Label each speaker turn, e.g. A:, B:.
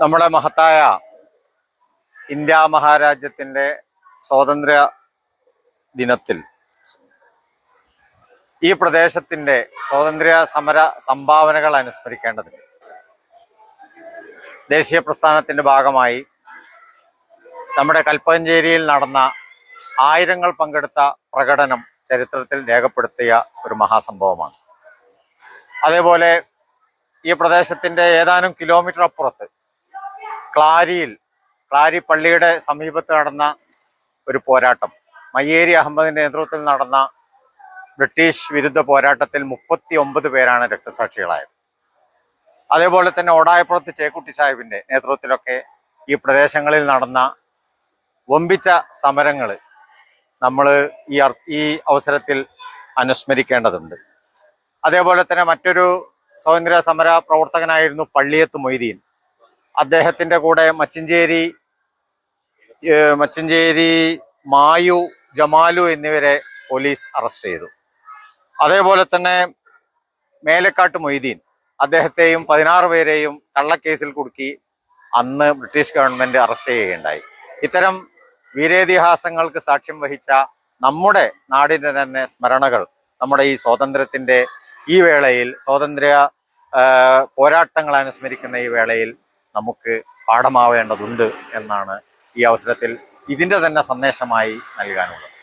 A: നമ്മുടെ മഹത്തായ ഇന്ത്യ മഹാരാജ്യത്തിൻ്റെ സ്വാതന്ത്ര്യ ദിനത്തിൽ ഈ പ്രദേശത്തിൻ്റെ സ്വാതന്ത്ര്യ സമര സംഭാവനകൾ അനുസ്മരിക്കേണ്ടതുണ്ട്. ദേശീയ പ്രസ്ഥാനത്തിൻ്റെ ഭാഗമായി നമ്മുടെ കൽപ്പകഞ്ചേരിയിൽ നടന്ന ആയിരങ്ങൾ പങ്കെടുത്ത പ്രകടനം ചരിത്രത്തിൽ രേഖപ്പെടുത്തിയ ഒരു മഹാസംഭവമാണ്. അതേപോലെ ഈ പ്രദേശത്തിൻ്റെ ഏതാനും കിലോമീറ്റർ അപ്പുറത്ത് ക്ലാരി പള്ളിയുടെ സമീപത്ത് നടന്ന ഒരു പോരാട്ടം, മയ്യേരി അഹമ്മദിൻ്റെ നേതൃത്വത്തിൽ നടന്ന ബ്രിട്ടീഷ് വിരുദ്ധ പോരാട്ടത്തിൽ 39 പേരാണ് രക്തസാക്ഷികളായത്. അതേപോലെ തന്നെ ഓടായപ്പുറത്ത് ചേക്കുട്ടി സാഹിബിൻ്റെ നേതൃത്വത്തിലൊക്കെ ഈ പ്രദേശങ്ങളിൽ നടന്ന വമ്പിച്ച സമരങ്ങൾ നമ്മൾ ഈ അവസരത്തിൽ അനുസ്മരിക്കേണ്ടതുണ്ട്. അതേപോലെ തന്നെ മറ്റൊരു സ്വാതന്ത്ര്യ സമര പ്രവർത്തകനായിരുന്നു പള്ളിയത്ത് മൊയ്തീൻ. അദ്ദേഹത്തിൻ്റെ കൂടെ മച്ചിഞ്ചേരി മായു, ജമാലു എന്നിവരെ പോലീസ് അറസ്റ്റ് ചെയ്തു. അതേപോലെ തന്നെ മേലക്കാട്ട് മൊയ്തീൻ, അദ്ദേഹത്തെയും 16 പേരെയും കള്ളക്കേസിൽ കുടുക്കി അന്ന് ബ്രിട്ടീഷ് ഗവൺമെൻറ് അറസ്റ്റ് ചെയ്യുകയുണ്ടായി. ഇത്തരം വീരേതിഹാസങ്ങൾക്ക് സാക്ഷ്യം വഹിച്ച നമ്മുടെ നാടിൻ്റെ തന്നെ സ്മരണകൾ നമ്മുടെ ഈ സ്വാതന്ത്ര്യത്തിൻ്റെ ഈ വേളയിൽ, സ്വാതന്ത്ര്യ പോരാട്ടങ്ങൾ അനുസ്മരിക്കുന്ന ഈ വേളയിൽ നമുക്ക് പാഠമാവേണ്ടതുണ്ട് എന്നാണ് ഈ അവസരത്തിൽ ഇതിൻ്റെ തന്നെ സന്ദേശമായി നൽകാനുള്ളത്.